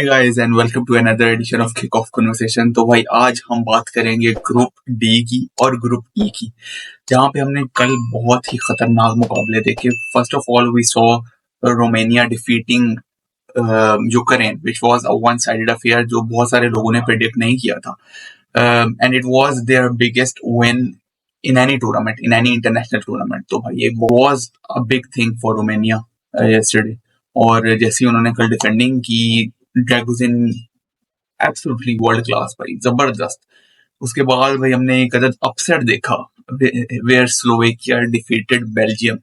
Guys and welcome to another edition of kick off conversation. तो भाई आज हम बात करेंगे ग्रुप डी की और ग्रुप ई की, जहां पे हमने कल बहुत ही खतरनाक मुकाबले देखे। First of all we saw Romania defeating Ukraine which was a one sided affair जो बहुत सारे लोगों ने प्रेडिक्ट नहीं किया था, and it was their biggest win in any tournament, in any international tournament. तो भाई ये was a big thing for Romania yesterday. और जैसे ही उन्होंने कल डिफेंडिंग की, ड्रैगोजिन एब्सोल्युटली वर्ल्ड क्लास भाई, जबरदस्त। उसके बाद भाई हमने एक अदद अपसेट देखा वेयर स्लोवेकिया डिफीटेड बेल्जियम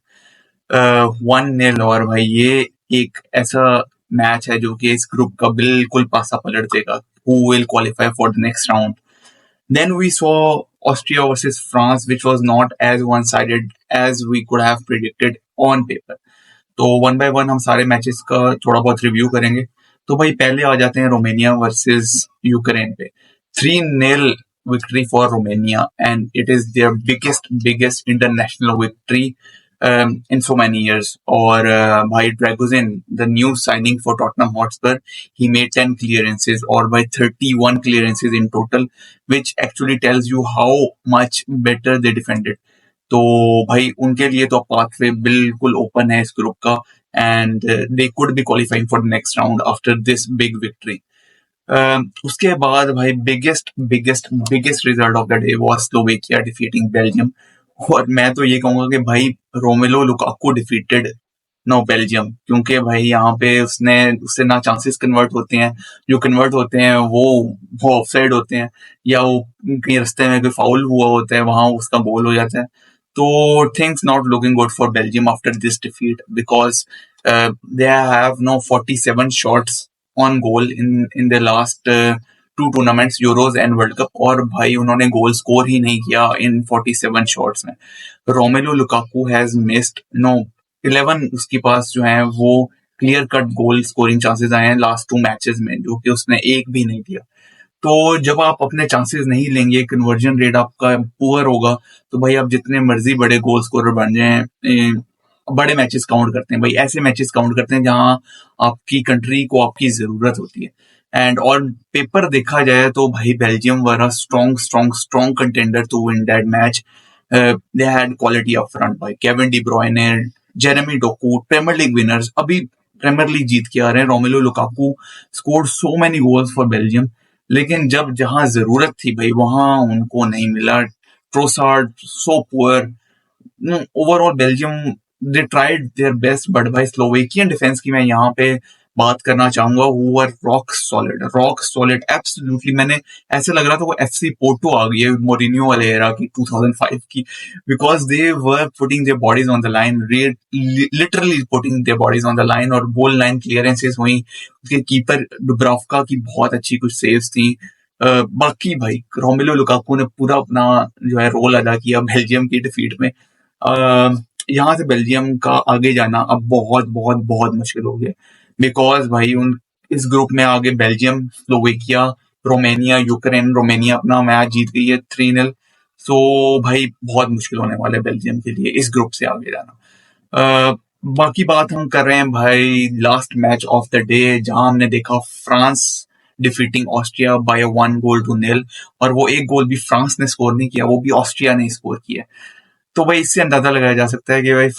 1-0। और भाई ये एक ऐसा मैच है जो कि इस ग्रुप का बिल्कुल पासा पलट देगा, who will qualify for the next round. Then we saw Austria versus France, which was not as one-sided as we could have predicted on paper. तो वन बाय वन हम सारे मैचेस का थोड़ा बहुत रिव्यू करेंगे। तो भाई पहले आ जाते हैं रोमानिया वर्सेस यूक्रेन पे। 3-0 victory for Romania and it is their biggest international victory in so many years. और भाई ड्रैगोजिन, the new signing for Tottenham Hotspur, he made 10 clearances और by 31 clearances in total, which actually tells you how much better they defended. तो भाई उनके लिए तो pathway बिल्कुल open है इस ग्रुप का, and they could be qualifying for the next round after this big victory. उसके बाद भाई biggest result of the day was Slovakia defeating Belgium. और मैं तो ये कहूंगा कि भाई Romelu Lukaku defeated no Belgium, क्योंकि भाई यहाँ पे उससे ना चांसेस कन्वर्ट होते हैं, जो कन्वर्ट होते हैं वो ऑफसाइड होते हैं, या वो कहीं रास्ते में कोई फाउल हुआ होता है वहां उसका गोल हो जाता है। तो things not looking good for Belgium after this defeat, because they have no 47 shots on goal in the last two tournaments, Euros and World Cup, और भाई उन्होंने गोल स्कोर ही नहीं किया इन 47 शॉट्स में। रोमेलो लुकाकू हैज मिस्ड 11 उसके पास जो है वो clear cut goal scoring chances आए हैं लास्ट 2 मैचेस में, जो कि उसने एक भी नहीं दिया। तो जब आप अपने चांसेस नहीं लेंगे, कन्वर्जन रेट आपका पुअर होगा, तो भाई आप जितने मर्जी बड़े गोल स्कोरर बन जाएं, बड़े मैचेस काउंट करते हैं भाई, ऐसे मैचेस काउंट करते हैं जहां आपकी कंट्री को आपकी जरूरत होती है। एंड और पेपर देखा जाए तो भाई Belgium were a strong contender to win that match. They had quality up front भाई, Kevin De Bruyne, Jeremy Doku, Premier League winners, अभी प्रीमियर लीग जीत के आ रहे हैं। Romelu Lukaku scored so many goals for Belgium, लेकिन जब जहां जरूरत थी भाई वहां उनको नहीं मिला। Trossard so poor. Overall Belgium they tried their best, but भाई स्लोवेकियन डिफेंस की मैं यहाँ पे बात करना चाहूंगा, वो वर रॉक सॉलिड एब्सोल्युटली। मैंने ऐसे लग रहा था वो एफसी पोर्टो आ गई है मोरिनियो वाले एरा की, 2005 की, because they were putting their bodies on the line, literally putting their bodies on the line. और गोल लाइन क्लियरेंसेस हुई, उसके कीपर डुब्रावका की बहुत अच्छी कुछ सेव्स थी। बाकी भाई रोमेलो लुकाकू ने पूरा अपना जो है रोल अदा किया बेल्जियम की डिफीट में। यहाँ से बेल्जियम का आगे जाना अब बहुत बहुत बहुत मुश्किल हो गया, बिकॉज भाई उन इस ग्रुप में आगे Belgium, Slovakia, Romania, Ukraine. Romania अपना मैच जीत गई है 3-0। सो भाई बहुत मुश्किल होने वाला है बेल्जियम के लिए इस ग्रुप से आगे जाना। बाकी बात हम कर रहे हैं भाई last match of the day, जहां हमने देखा फ्रांस डिफीटिंग ऑस्ट्रिया बाय 1-0, और वो एक गोल भी फ्रांस ने स्कोर नहीं किया, वो भी ऑस्ट्रिया ने स्कोर किया। तो भाई इससे अंदाजा लगाया जा सकता है कि भाई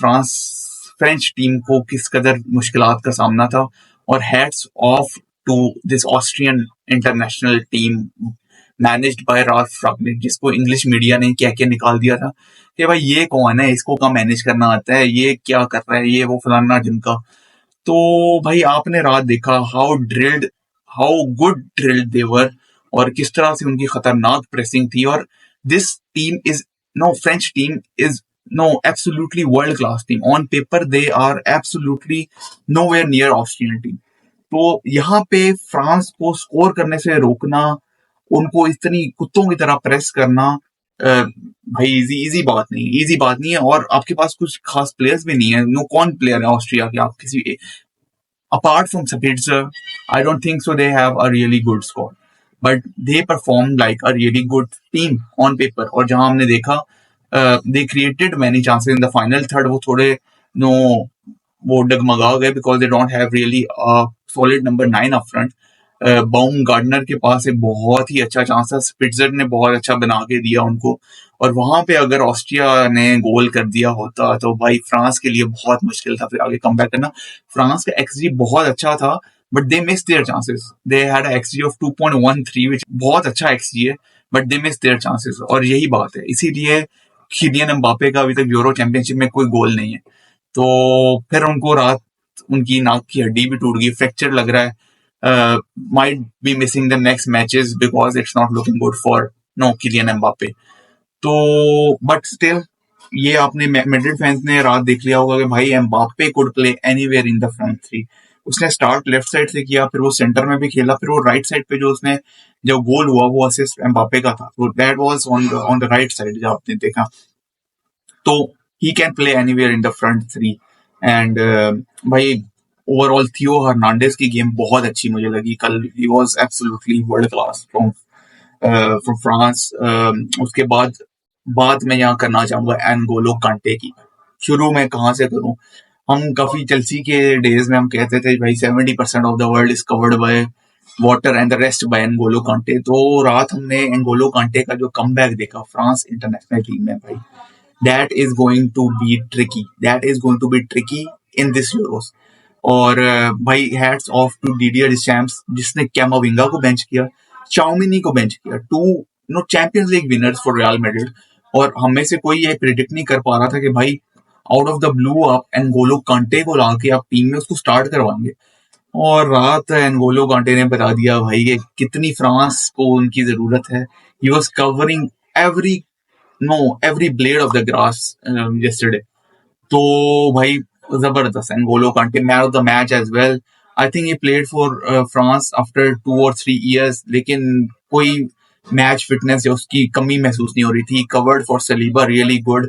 फ्रेंच टीम को किस कदर मुश्किलात का सामना था। और hats off to this Austrian international team managed by Ralf Rangnick, जिसको इंग्लिश मीडिया ने क्या क्या निकाल दिया था कि भाई ये कौन है, इसको क्या मैनेज करना आता है, ये क्या कर रहा है, ये वो फलाना जिनका। तो भाई आपने रात देखा हाउ गुड ड्रिल्ड दे वर, और किस तरह से उनकी खतरनाक प्रेसिंग थी। और this team is French team is absolutely world class team. On paper they are absolutely nowhere near Austrian team. तो यहाँ पे फ्रांस को स्कोर करने से रोकना, उनको इतनी कुत्तों की तरह प्रेस करना, भाई इजी बात नहीं है। और आपके पास कुछ खास प्लेयर्स भी नहीं है। कौन प्लेयर है ऑस्ट्रिया के, आप किसी apart from Sabitzer, I don't think so they have a really good squad, but they performed like a really good team on paper. और जहां हमने देखा they created many chances in the final third, वो थोड़े वो डगमगा गए because they don't have really a solid number 9 up front. बाउम gardener के पास एक बहुत ही अच्छा चांस था, स्पिट्जर ने बहुत अच्छा बना के दिया उनको, और वहां पे अगर ऑस्ट्रिया ने गोल कर दिया होता तो भाई फ्रांस के लिए बहुत मुश्किल था फिर आगे कम बैक करना। फ्रांस का एक्सजी बहुत अच्छा था, but they miss their chances, they had X G of 2.13 which बहुत अच्छा एक्सजी है, but they miss their chances, और यही बात है, इसीलिए किलियन एम्बापे का अभी तक यूरो चैंपियनशिप में कोई गोल नहीं है। तो फिर उनको रात उनकी नाक की हड्डी भी टूट गई, फ्रैक्चर लग रहा है, might be missing the next matches because it's not looking good for no Kylian Mbappe. तो बट स्टिल ये आपने मैड्रिड फैंस ने रात देख लिया होगा कि भाई Mbappe could play anywhere in the front three. उसने स्टार्ट लेफ्ट साइड से किया, फिर वो सेंटर में भी खेला, फिर वो राइट साइड पे जो उसने जो गोल हुआ वो असिस्ट एम्बापे का था, तो that was on the right side जो आपने देखा। तो he can play anywhere in the front three. And भाई ओवरऑल थियो हर्नांडेज की गेम बहुत अच्छी मुझे लगी कल, he was absolutely world class from France. उसके बाद बात मैं यहाँ करना चाहूंगा एनगोलो कांटे की। शुरू में कहाँ से करूं? हम काफी चेल्सी के डेज में हम कहते थे भाई 70% of the world is covered by water and the rest by N'Golo Kante. तो रात हमने एनगोलो कांटे का जो कमबैक देखा फ्रांस इंटरनेशनल टीम में, भाई that is going to be tricky, that is going to be tricky in this Euros। और भाई hats off to Didier Deschamps जिसने कैमाविंगा को बेंच किया, चाउमिनी को बेंच किया, two Champions League winners for Real Madrid, और हमें से कोई ये प्रिडिक्ट नहीं कर पा रहा था कि भाई आउट ऑफ द ब्लू आप एनगोलो कांटे को लाके आप टीम में उसको स्टार्ट करवाएंगे। और रात एनगोलो कांटे ने बता दिया भाई कि कितनी फ्रांस को उनकी जरूरत है। He was covering every every blade of the grass yesterday। तो भाई जबरदस्त N'Golo Kante man of the match as well. I think he played for France after 2 or 3 years, लेकिन कोई मैच फिटनेस या उसकी कमी महसूस नहीं हो रही थी। Covered for Saliba really good,